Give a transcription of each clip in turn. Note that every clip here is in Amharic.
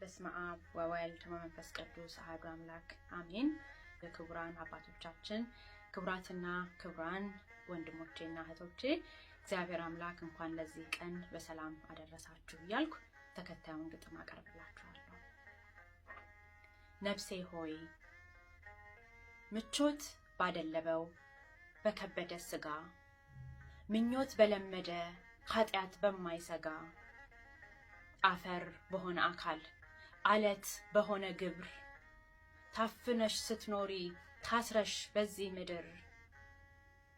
በስመ አብ ወወልድ ወመንፈስ ቅዱስ አሐዱ አምላክ አሜን። የክቡራን አባቶቻችን ክቡራትና ክቡራን ወንድሞቼና እህቶቼ እግዚአብሔር አምላክ እንኳን ለዚህ ቀን በሰላም አደረሳችሁ እያልኩ ተከታዩን ግጥም አቀርብላችኋለሁ። ነፍሴ ሆይ ምቾት ባደለበው በከበደ ስጋ ምኞት በለመደ ኃጢአት በማይሰጋ አፈር በሆነ አካል አለት በሆነ ግብር ታፍነሽ ስትኖሪ ታስረሽ በዚህ ምድር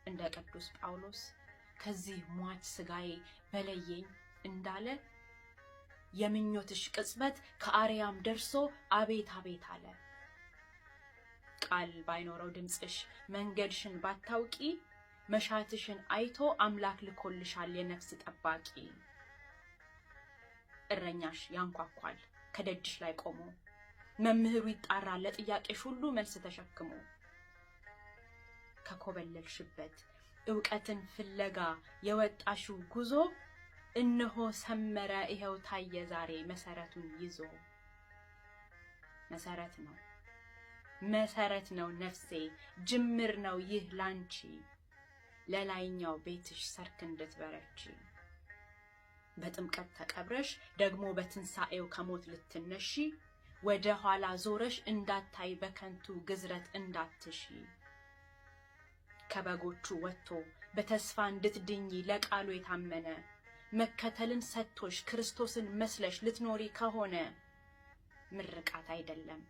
እንደ ቅዱስ ጳውሎስ ከዚህ ሟች ስጋዬ በለየኝ እንዳለ የምኞትሽ ቅጽበት ከአርያም ደርሶ አቤት አቤት አለ። ቃል ባይኖረው ድምጽሽ መንገድሽን ባታውቂ መሻትሽን አይቶ አምላክ ልኮልሻል የነፍስ ጠባቂ። እረኛሽ ያንኳኳል ከደጅሽ ላይ ቆሞ መምህሩ ይጣራል ለጥያቄሽ ሁሉ መልስ ተሸክሞ። ከኮበለልሽበት ዕውቀትን ፍለጋ የወጣሽው ጉዞ እነሆ ሰመረ ይሄው ታየ ዛሬ መሰረቱን ይዞ። መሰረት ነው ነፍሴ ጅምር ነው ይህ ላንቺ ለላይኛው ቤትሽ ሰርክ እንድትበረቺ። በጥምቀት ተቀብረሽ ደግሞ በትንሳኤው ከሞት ልትነሺ ወደ ኋላ ዞረሽ እንዳታይ በከንቱ ግዝረት እንዳትሺ። ከበጎቹ ወጥቶ በተስፋ እንድትድኚ ለቃሉ የታመነ መከተልን ሰጥቶሽ ክርስቶስን መስለሽ ልትኖሪ ከሆነ ምርቃት አይደለም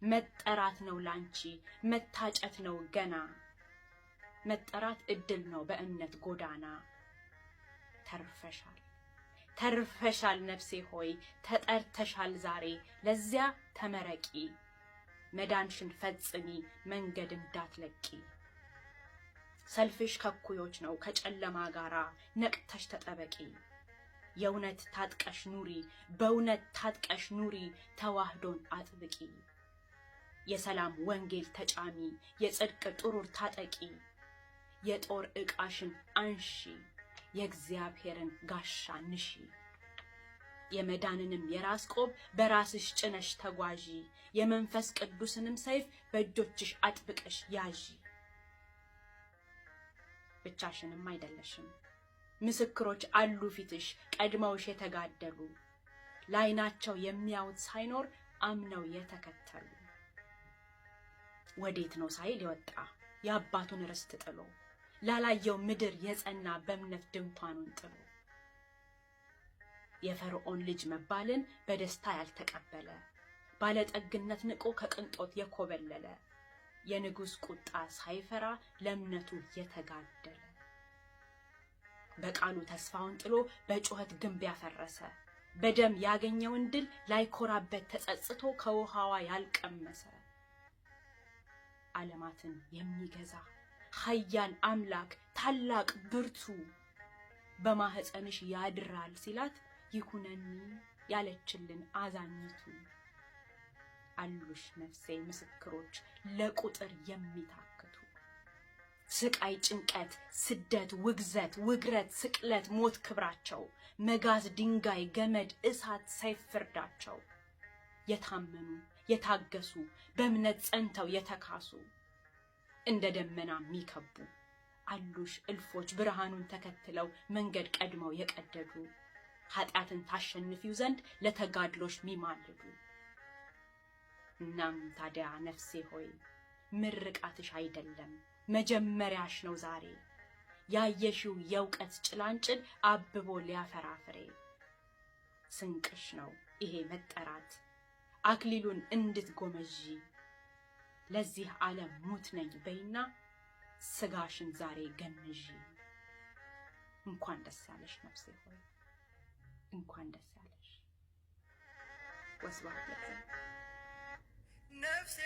መጠራት ነው ላንቺ መታጨት ነው ገና። መጠራት እድል ነው በእምነት ጎዳና። ተርፈሻል ነፍሴ ሆይ ተጠርተሻል ዛሬ ለዚያ ተመረቂ። መዳንሽን ፈጽሚ መንገድ እንዳትለቂ። ሰልፍሽ ከኩዮች ነው ከጨለማ ጋራ ነቅተሽ ተጠበቂ። የእውነት ታጥቀሽ ኑሪ በእውነት ታጥቀሽ ኑሪ ተዋህዶን አጥብቂ። የሰላም ወንጌል ተጫሚ የጽድቅ ጥሩር ታጠቂ። የጦር ዕቃሽን አንሺ የእግዚአብሔርን ጋሻ ንሺ። የመዳንንም የራስ ቆብ በራስሽ ጭነሽ ተጓዢ። የመንፈስ ቅዱስንም ሰይፍ በእጆችሽ አጥብቀሽ ያዢ። ብቻሽንም አይደለሽም ምስክሮች አሉ ፊትሽ ቀድመውሽ የተጋደሉ። ላይናቸው የሚያዩት ሳይኖር አምነው የተከተሉ። ወዴት ነው ሳይል የወጣ የአባቱን ርስት ጥሎ ላላየው ምድር የጸና በእምነት ድንኳኑን ጥሎ። የፈርዖን ልጅ መባልን በደስታ ያልተቀበለ ባለጠግነት ንቆ ከቅንጦት የኮበለለ የንጉሥ ቁጣ ሳይፈራ ለእምነቱ የተጋደለ። በቃሉ ተስፋውን ጥሎ በጩኸት ግንብ ያፈረሰ በደም ያገኘውን ድል ላይኮራበት ተጸጽቶ ከውሃዋ ያልቀመሰ። ዓለማትን የሚገዛ ኃያል አምላክ ታላቅ ብርቱ በማህፀንሽ ያድራል ሲላት ይኩነኒ ያለችልን አዛኝቱ። አሉሽ ነፍሴ ምስክሮች ለቁጥር የሚታክቱ። ስቃይ ጭንቀት ስደት ውግዘት ውግረት ስቅለት ሞት ክብራቸው መጋዝ ድንጋይ ገመድ እሳት ሰይፍ ፍርዳቸው። የታመኑ የታገሱ በእምነት ጸንተው የተካሱ እንደ ደመና የሚከቡ አሉሽ እልፎች ብርሃኑን ተከትለው መንገድ ቀድመው የቀደዱ። ኃጢአትን ታሸንፊው ዘንድ ለተጋድሎሽ ሚማልዱ። እናም ታዲያ ነፍሴ ሆይ ምርቃትሽ አይደለም መጀመሪያሽ ነው ዛሬ። ያየሽው የእውቀት ጭላንጭል አብቦ ሊያፈራ ፍሬ። ስንቅሽ ነው ይሄ መጠራት አክሊሉን እንድትጎመዢ። ለዚህ ዓለም ሙት ነኝ በይና ስጋሽን ዛሬ ገንዢ። እንኳን ደስ ያለሽ ነፍሴ ሆይ እንኳን ደስ ያለሽ። ወስብሐት ለእግዚአብሔር። ነፍሴ